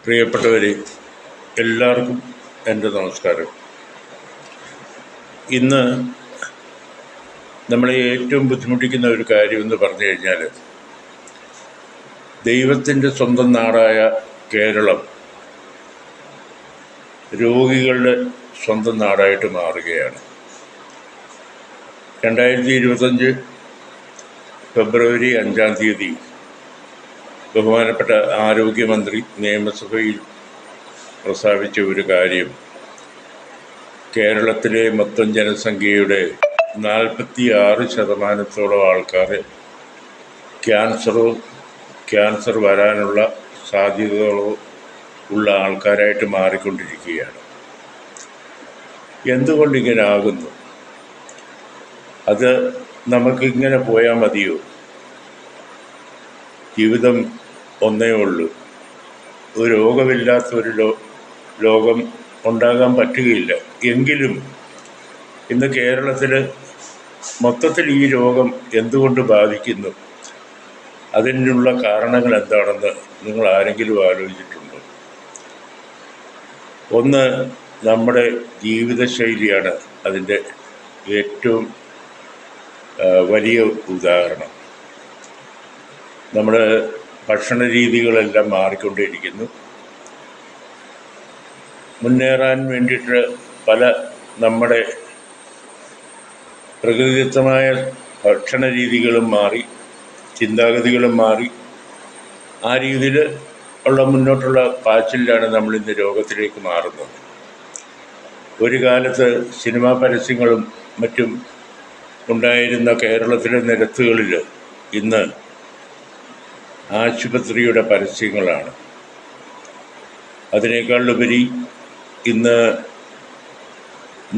പ്രിയപ്പെട്ടവരെ, എല്ലാവർക്കും എൻ്റെ നമസ്കാരം. ഇന്ന് നമ്മളെ ഏറ്റവും ബുദ്ധിമുട്ടിക്കുന്ന ഒരു കാര്യമെന്ന് പറഞ്ഞു കഴിഞ്ഞാൽ, ദൈവത്തിൻ്റെ സ്വന്തം നാടായ കേരളം രോഗികളുടെ സ്വന്തം നാടായിട്ട് മാറുകയാണ്. 2025 ഫെബ്രുവരി 5 ബഹുമാനപ്പെട്ട ആരോഗ്യമന്ത്രി നിയമസഭയിൽ പ്രസ്താവിച്ച ഒരു കാര്യം, കേരളത്തിലെ മൊത്തം ജനസംഖ്യയുടെ 46% ആൾക്കാർ ക്യാൻസർ വരാനുള്ള സാധ്യതകളോ ഉള്ള ആൾക്കാരായിട്ട് മാറിക്കൊണ്ടിരിക്കുകയാണ്. എന്തുകൊണ്ടിങ്ങനെ ആകുന്നു? അത് നമുക്കിങ്ങനെ പോയാൽ മതിയോ? ജീവിതം ഒന്നേ ഉള്ളൂ. ഒരു രോഗമില്ലാത്തൊരു ലോകം ഉണ്ടാകാൻ പറ്റുകയില്ല. എങ്കിലും ഇന്ന് കേരളത്തിൽ മൊത്തത്തിൽ ഈ രോഗം എന്തുകൊണ്ട് ബാധിക്കുന്നു, അതിനുള്ള കാരണങ്ങൾ എന്താണെന്ന് നിങ്ങൾ ആരെങ്കിലും ആലോചിച്ചിട്ടുണ്ടോ? ഒന്ന്, നമ്മുടെ ജീവിതശൈലിയാണ് അതിൻ്റെ ഏറ്റവും വലിയ ഉദാഹരണം. നമ്മുടെ ഭക്ഷണ രീതികളെല്ലാം മാറിക്കൊണ്ടിരിക്കുന്നു. മുന്നേറാൻ വേണ്ടിയിട്ട് നമ്മുടെ പ്രകൃതിദത്തമായ ഭക്ഷണ രീതികളും മാറി, ചിന്താഗതികളും മാറി. ആ രീതിയിൽ ഉള്ള മുന്നോട്ടുള്ള പാച്ചിലാണ് നമ്മളിന്ന് രോഗത്തിലേക്ക് മാറുന്നത്. ഒരു കാലത്ത് സിനിമാ പരസ്യങ്ങളും മറ്റും ഉണ്ടായിരുന്ന കേരളത്തിലെ നിരത്തുകളിൽ ഇന്ന് ആശുപത്രിയുടെ പരസ്യങ്ങളാണ്. അതിനേക്കാളുപരി ഇന്ന്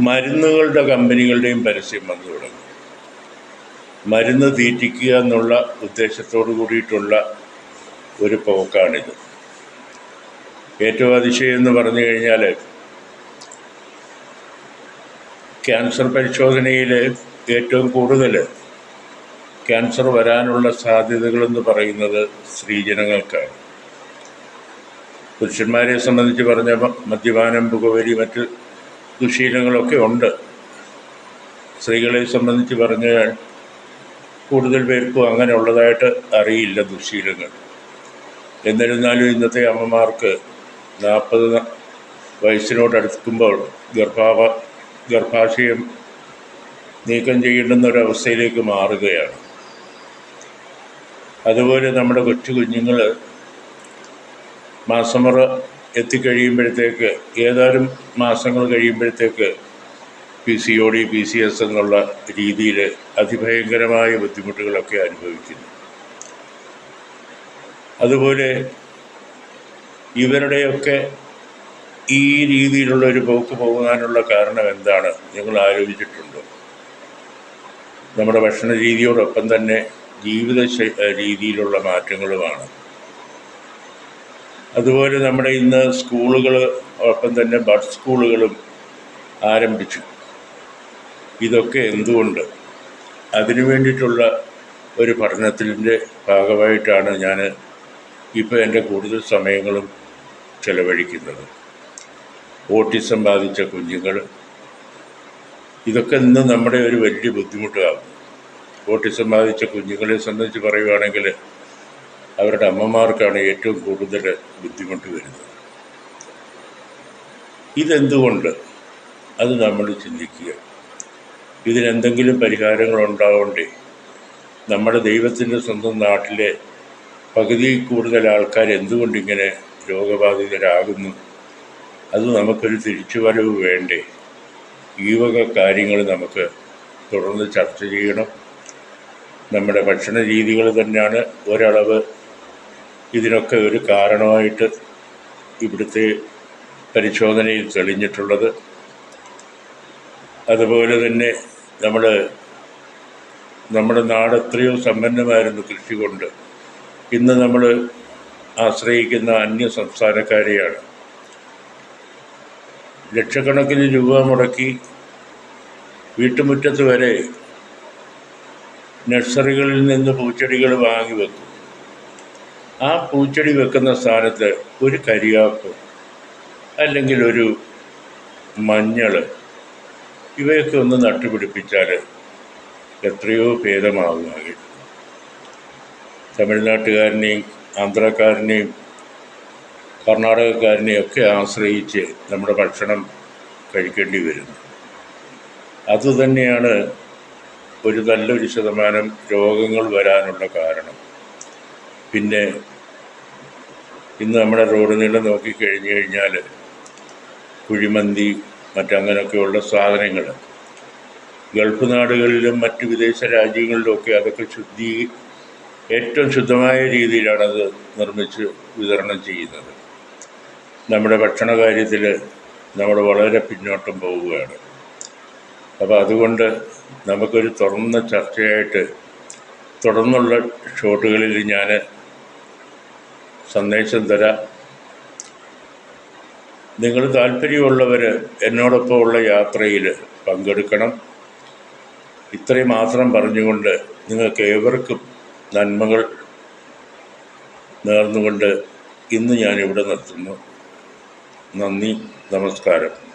മരുന്നുകളുടെ കമ്പനികളുടെയും പരസ്യം വന്നു തുടങ്ങി. മരുന്ന് തീറ്റിക്കുക എന്നുള്ള ഉദ്ദേശത്തോടു കൂടിയിട്ടുള്ള ഒരു പോക്കാണിത്. ഏറ്റവും അതിശയം എന്ന് പറഞ്ഞു കഴിഞ്ഞാൽ, ക്യാൻസർ പരിശോധനയിൽ ഏറ്റവും കൂടുതൽ ക്യാൻസർ വരാനുള്ള സാധ്യതകളെന്ന് പറയുന്നത് സ്ത്രീജനങ്ങൾക്കാണ്. പുരുഷന്മാരെ സംബന്ധിച്ച് പറഞ്ഞ മദ്യപാനം, പുകവലി, മറ്റ് ദുശീലങ്ങളൊക്കെ ഉണ്ട്. സ്ത്രീകളെ സംബന്ധിച്ച് പറഞ്ഞാൽ കൂടുതൽ പേർക്കും അങ്ങനെ ഉള്ളതായിട്ട് അറിയില്ല ദുശീലങ്ങൾ. എന്നിരുന്നാലും ഇന്നത്തെ അമ്മമാർക്ക് 40 വയസ്സിനോടടുക്കുമ്പോൾ ഗർഭാശയം നീക്കം ചെയ്യേണ്ടുന്നൊരവസ്ഥയിലേക്ക് മാറുകയാണ്. അതുപോലെ നമ്മുടെ കുഞ്ഞുങ്ങൾ മാസമുറ എത്തിക്കഴിയുമ്പോഴത്തേക്ക്, ഏതാനും മാസങ്ങൾ കഴിയുമ്പോഴത്തേക്ക് PCOD, PCS എന്നുള്ള രീതിയിൽ അതിഭയങ്കരമായ ബുദ്ധിമുട്ടുകളൊക്കെ അനുഭവിക്കുന്നു. അതുപോലെ ഇവരുടെയൊക്കെ ഈ രീതിയിലുള്ളൊരു പോക്ക് പോകാനുള്ള കാരണം എന്താണ് നിങ്ങൾ ആലോചിച്ചിട്ടുണ്ടോ? നമ്മുടെ ഭക്ഷണ രീതിയോടൊപ്പം തന്നെ ജീവിത രീതിയിലുള്ള മാറ്റങ്ങളുമാണ്. അതുപോലെ നമ്മുടെ ഇന്ന് സ്കൂളുകൾ, ഒപ്പം തന്നെ ബഡ് സ്കൂളുകളും ആരംഭിച്ചു. ഇതൊക്കെ എന്തുകൊണ്ട്? അതിനു വേണ്ടിയിട്ടുള്ള ഒരു പഠനത്തിൻ്റെ ഭാഗമായിട്ടാണ് ഞാൻ ഇപ്പോൾ എൻ്റെ കൂടുതൽ സമയങ്ങളും ചെലവഴിക്കുന്നത്. ഓട്ടിസം ബാധിച്ച കുഞ്ഞുങ്ങൾ, ഇതൊക്കെ ഇന്ന് നമ്മുടെ ഒരു വലിയ ബുദ്ധിമുട്ടാകും. ഓട്ടിസം ബാധിച്ച കുഞ്ഞുങ്ങളെ സംബന്ധിച്ച് പറയുകയാണെങ്കിൽ അവരുടെ അമ്മമാർക്കാണ് ഏറ്റവും കൂടുതൽ ബുദ്ധിമുട്ട് വരുന്നത്. ഇതെന്തുകൊണ്ട്? അത് നമ്മൾ ചിന്തിക്കുക. ഇതിനെന്തെങ്കിലും പരിഹാരങ്ങൾ ഉണ്ടാവണ്ടേ? നമ്മുടെ ദൈവത്തിൻ്റെ സ്വന്തം നാട്ടിലെ പകുതി കൂടുതൽ ആൾക്കാർ എന്തുകൊണ്ടിങ്ങനെ രോഗബാധിതരാകുന്നു? അത് നമുക്കൊരു തിരിച്ചുവരവ് വേണ്ടേ? ഈ വക കാര്യങ്ങൾ നമുക്ക് തുടർന്ന് ചർച്ച ചെയ്യണം. നമ്മുടെ ഭക്ഷണ രീതികൾ തന്നെയാണ് ഒരളവ് ഇതിനൊക്കെ ഒരു കാരണമായിട്ട് ഇവിടുത്തെ പരിശോധനയിൽ തെളിഞ്ഞിട്ടുള്ളത്. അതുപോലെ തന്നെ നമ്മുടെ നാട് എത്രയോ സമ്പന്നമായിരുന്നു കൃഷി കൊണ്ട്. ഇന്ന് നമ്മൾ ആശ്രയിക്കുന്ന അന്യ സംസ്ഥാനക്കാരെയാണ്. ലക്ഷക്കണക്കിന് രൂപ മുടക്കി വീട്ടുമുറ്റത്ത് വരെ നഴ്സറികളിൽ നിന്ന് പൂച്ചെടികൾ വാങ്ങി വെക്കും. ആ പൂച്ചെടി വെക്കുന്ന സ്ഥാനത്ത് ഒരു കരിയാപ്പ് അല്ലെങ്കിൽ ഒരു മഞ്ഞൾ ഇവയൊക്കെ ഒന്ന് നട്ടുപിടിപ്പിച്ചാൽ എത്രയോ ഭേദമാകുമായിരുന്നു. തമിഴ്നാട്ടുകാരനെയും ആന്ധ്രാക്കാരനെയും കർണാടകക്കാരനെയും ഒക്കെ ആശ്രയിച്ച് നമ്മുടെ ഭക്ഷണം കഴിക്കേണ്ടി വരുന്നു. അതുതന്നെയാണ് ഒരു നല്ലൊരു ശതമാനം രോഗങ്ങൾ വരാനുള്ള കാരണം. പിന്നെ ഇന്ന് നമ്മുടെ റോഡ് നീളം നോക്കിക്കഴിഞ്ഞു കഴിഞ്ഞാൽ കുഴിമന്തി മറ്റങ്ങനെയൊക്കെയുള്ള സാധനങ്ങൾ ഗൾഫ് നാടുകളിലും മറ്റ് വിദേശ രാജ്യങ്ങളിലുമൊക്കെ അതൊക്കെ ഏറ്റവും ശുദ്ധമായ രീതിയിലാണത് നിർമ്മിച്ച് വിതരണം ചെയ്യുന്നത്. നമ്മുടെ ഭക്ഷണ കാര്യത്തിൽ നമ്മൾ വളരെ പിന്നോട്ടം പോവുകയാണ്. അപ്പോൾ അതുകൊണ്ട് നമുക്കൊരു തുറന്ന ചർച്ചയായിട്ട് തുടർന്നുള്ള ഷോട്ടുകളിൽ ഞാൻ സന്ദേശം തരാം. നിങ്ങൾ താല്പര്യമുള്ളവർ എന്നോടൊപ്പമുള്ള യാത്രയിൽ പങ്കെടുക്കണം. ഇത്രയും മാത്രം പറഞ്ഞുകൊണ്ട് നിങ്ങൾക്ക് ഏവർക്കും നന്മകൾ നേർന്നുകൊണ്ട് ഇന്ന് ഞാനിവിടെ നിർത്തുന്നു. നന്ദി, നമസ്കാരം.